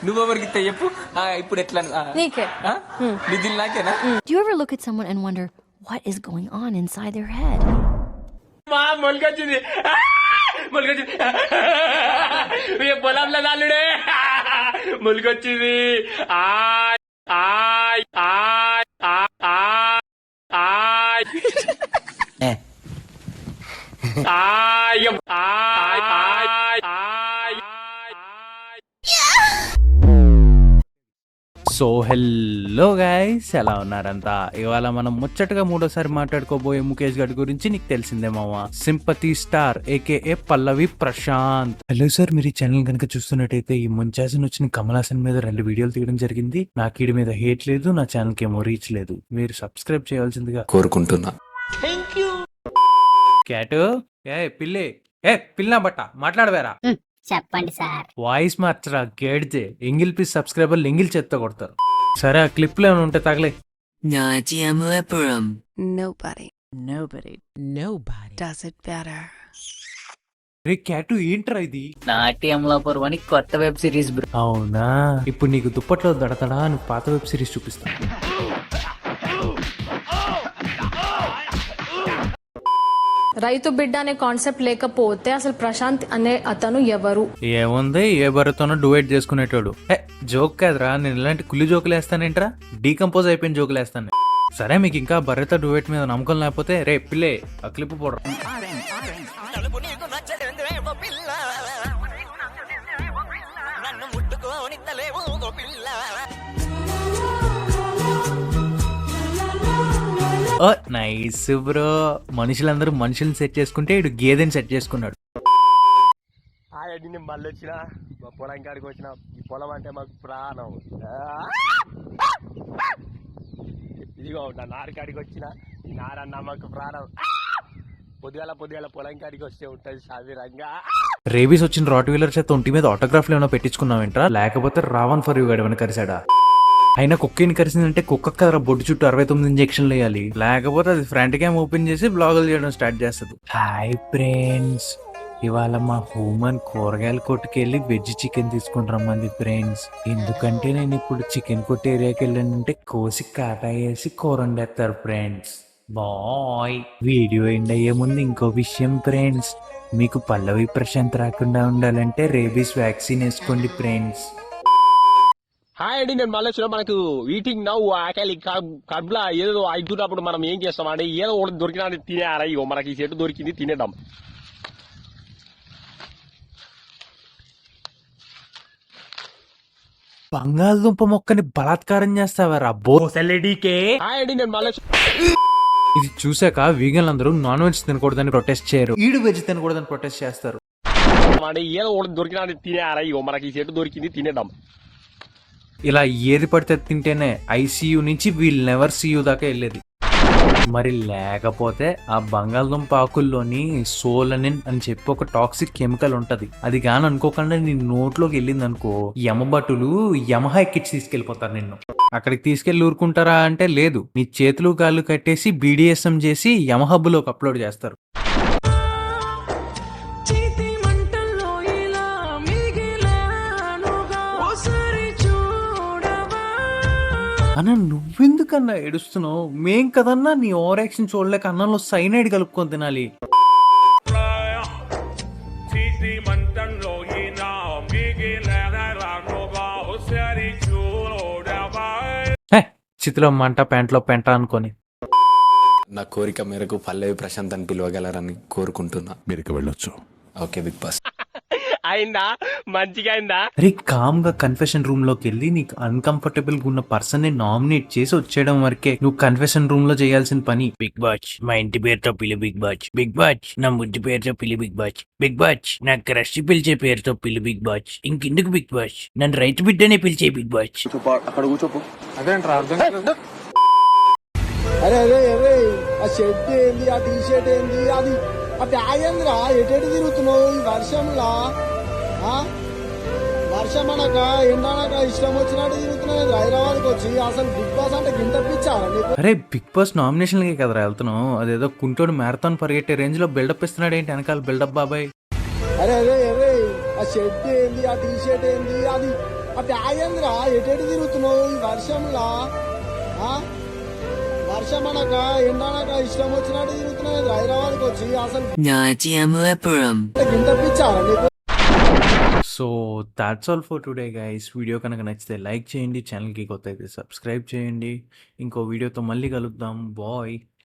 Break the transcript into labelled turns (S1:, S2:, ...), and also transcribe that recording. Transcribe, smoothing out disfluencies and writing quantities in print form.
S1: నువ్వెవరికి ఇస్తా చెప్పు. ఇప్పుడు ఎట్లా
S2: నీకే.
S1: నిధులు నాకేనా?
S3: Do you ever look at someone and wonder what is going on inside their head?
S1: మొలకొచ్చింది మొలకొచ్చింది పొలంలో నాలుడే మొలకొచ్చింది. ఆయ్ ఆయ్ ఆయ్ ఆయ్ ఆయ్ ఆయ్ ఆయ్ ఆయ్ ఆయ్.
S4: సో హెల్లో గైస్, ఎలా ఉన్నారంతా? ఇవాళ మనం ముచ్చటగా మూడోసారి మాట్లాడుకోబోయే ముఖేష్ గడ్ గురించి నీకు తెలిసిందే మావా. సింపతి స్టార్ ఏకేఏ పల్లవి ప్రశాంత్. హలో సార్, మీరు ఈ ఛానల్ కనుక చూస్తున్నట్టయితే ఈ ముంచాసన్ వచ్చిన కమల్ హాసన్ మీద 2 వీడియోలు తీయడం జరిగింది. నాకు వీడి మీద హేట్ లేదు, నా ఛానల్ కి ఏమో రీచ్ లేదు. మీరు సబ్స్క్రైబ్ చేయాల్సిందిగా కోరుకుంటున్నా. క్యాటు పిల్లే పిల్ల బట్ట మాట్లాడవేరా.
S5: చెప్పండి సార్.
S4: వాయిస్ మార్చరా గేడ్జే. ఎంగిల్ పీస్ సబ్స్క్రైబర్లు ఎంగిల్ చేత్తో కొడతారు. సరే, ఆ క్లిప్ లో ఏమైనా ఉంటే తగలే.
S6: Nobody does it better.
S4: రే క్యాటు, ఏంట్రా ఇది?
S7: నాట్యంలోపురం అని కొత్త వెబ్ సిరీస్ బ్రో.
S4: అవునా, ఇప్పుడు నీకు దుప్పట్లో దడతడా అని పాత వెబ్ సిరీస్ చూపిస్తా.
S2: రైతు బిడ్డ అనే కాన్సెప్ట్ లేకపోతే అసలు ప్రశాంత్ అనే అతను ఎవరు?
S4: ఏముంది, ఏ బర్రెతోనో డివైడ్ చేసుకునేటోడు. జోక్ కాదురా, నేను ఇలాంటి కులి జోకులు వేస్తానేంట్రా, డీకంపోజ్ అయిపోయిన జోకులు వేస్తాను. సరే, మీకు ఇంకా బర్రెతో డివైడ్ మీద నమ్మకం లేకపోతే రే పిల్లే ఆ క్లిప్ పోడరా. Nice bro. మనుషులందరూ మనుషుల్ని సెట్ చేసుకుంటే ఇడు గేదెని సెట్ చేసుకున్నాడు.
S8: నేను మళ్ళీ వచ్చిన మా పొలం కాడికి వచ్చిన. ఈ పొలం అంటే మాకు ప్రాణం. ఇదిగో నా నారు కాడికి వచ్చిన. ఈ నారన్న మాకు ప్రాణం. పొద్దుగాల పొలం కాడికి వస్తే ఉంటది సావిరంగా.
S4: రేబీస్ వచ్చిన రాట్ వీలర్ చేత ఒంటి మీద ఆటోగ్రాఫ్లు ఏమైనా పెట్టించుకున్నావేంట్రా, లేకపోతే రావణ్ ఫర్ యూ గడ్ ఏమైనా కరిసాడా? అయినా కుక్కని కరిసిందంటే కుక్క కదరా బొడ్డు చుట్టూ 69 ఇంజక్షన్లు వేయాలి, లేకపోతే అది ఫ్రంట్ క్యామ్ ఓపెన్ చేసి బ్లాగులు చేయడం స్టార్ట్ చేస్తుంది. హాయ్ ఫ్రెండ్స్, ఇవాళ మా హోమన్ కూరగాయల కొట్టుకెళ్ళి వెజ్ చికెన్ తీసుకుని రమ్మంది ఫ్రెండ్స్. ఎందుకంటే నేను ఇప్పుడు చికెన్ కొట్టు ఏరియాకి వెళ్ళానంటే కోసి కాటా వేసి కూర వండేస్తారు ఫ్రెండ్స్. బాయ్. వీడియో ఎండ్ అయ్యే ముందు ఇంకో విషయం ఫ్రెండ్స్, మీకు పల్లవి ప్రశాంత్ రాకుండా ఉండాలంటే రేబీస్ వ్యాక్సిన్ వేసుకోండి ఫ్రెండ్స్.
S8: హాయ్ అండి, నేను మళ్ళీ వచ్చిన. మనకు ఈటింగ్ నవ్వు ఆకలి కడుపులో ఏదో అవుతున్నప్పుడు మనం ఏం చేస్తాం అంటే ఏదో ఒకటి దొరికినా తినేయారా. ఇగో మనకి ఈ చెట్టు దొరికింది, తినేద్దాం.
S4: బంగాళదుంప మొక్కని బలాత్కారం చేస్తావారా బోసలేడీకే.
S8: హాయ్ అండి, నేను మళ్ళీ
S4: ఇది చూసాక వీగన్లు అందరూ నాన్ వెజ్ తినకూడదని ప్రొటెస్ట్ చేయరు, ఈడు వెజ్ తినకూడదని ప్రొటెస్ట్ చేస్తారు.
S8: ఏదో ఒకటి దొరికినా తినేయారా. ఇగో మనకి ఈ చెట్టు దొరికింది, తినేద్దాం.
S4: ఇలా ఏది పడితే తింటేనే ఐసీయూ నుంచి వీల్ నెవర్ సీయూ దాకా వెళ్ళేది. మరి లేకపోతే ఆ బంగాళదుంప ఆకుల్లోని సోలనిన్ అని చెప్పి ఒక టాక్సిక్ కెమికల్ ఉంటది. అది గాని అనుకోకుండా నీ నోట్లోకి వెళ్ళింది అనుకో, యమభటులు యమహా ఎక్కించి తీసుకెళ్లిపోతారు నిన్ను. అక్కడికి తీసుకెళ్లి ఊరుకుంటారా అంటే లేదు, నీ చేతులు కాళ్ళు కట్టేసి BDSM చేసి యమహబ్బులోకి అప్లోడ్ చేస్తారు. అన్న నువ్వెందుకన్నా ఏడుస్తున్నావు? మేం కదన్నా నీ ఓవర్ యాక్షన్ చూడలేక అన్నంలో సైనైడ్ కలుపుకొని తినాలి. చితిలో మంట ప్యాంట్లో పెంట అనుకొని.
S9: నా కోరిక మేరకు పల్లవి ప్రశాంత్ అని పిలవగలరని కోరుకుంటున్నా. మీరు వెళ్ళొచ్చు. Okay Bigg Boss.
S8: అయిందా? మంచిగా అయిందా?
S4: అరే కామ్ గా కన్ఫెషన్ రూమ్ లోకి వెళ్ళి నీకు అన్కంఫర్టబుల్ గా ఉన్న పర్సన్ ని నామినేట్ చేసి వచ్చేయడం వరకే నువ్వు కన్ఫెషన్ రూమ్ లో చేయాల్సిన పని. బిగ్ బాస్ మా ఇంటి పేరుతో పిలి బిగ్ బాస్. బిగ్ బాస్ నా ముద్దు పేరుతో పిలి బిగ్ బాస్. బిగ్ బాస్ నా క్రష్ పిలిచే పేరుతో పిలి బిగ్ బాస్. ఇంకెందుకు బిగ్ బాస్, నన్ను రైతు బిడ్డనే పిలిచే బిగ్ బాస్.
S8: అక్కడ కూర్చోపు. అదేంట్రా అర్థం కాదు.
S10: అరే అరే అరే, ఆ షర్ట్ ఏంది, ఆ టీ షర్ట్ ఏంది, అది ఆ బ్యాగ్ ఏందిరా, ఎటు తిరుగుతున్నావు ఈ వర్షంలా? వర్షం అనక ఎండనక ఇష్టం వచ్చినట్టు తిరుగుతున్నాయి హైదరాబాద్కి వచ్చి. అసలు బిగ్ బాస్ అంటే గింత పిచ్చారా నీకు?
S4: అరే బిగ్ బాస్ నామినేషన్ కి కదరా వెళ్తున్నావు, అదేదో కుంటోడు మ్యారథాన్ పరిగెట్టే రేంజ్ లో బిల్డప్ ఇస్తున్నాడు ఏంటి వెనకాల బిల్డప్ బాబాయ్.
S10: అరే అరే అరే, ఆ షర్ట్ ఏంది, ఆ టీ షర్ట్ ఏంది, అది ఆ బ్యాగ్ ఏందిరా ఎటెటు తిరుగుతున్నావు ఈ వర్షంలా? వర్షం అనక ఎండనక ఇష్టం వచ్చినట్టు తిరుగుతున్నావు హైదరాబాద్కి వచ్చి. అసలు గింత పిచ్చారా నీకు?
S4: So that's all for today guys. Video కనుక నచ్చితే లైక్ చేయండి, ఛానల్కి కొత్త అయితే సబ్స్క్రైబ్ చేయండి. ఇంకో వీడియోతో మళ్ళీ కలుద్దాం. బాయ్.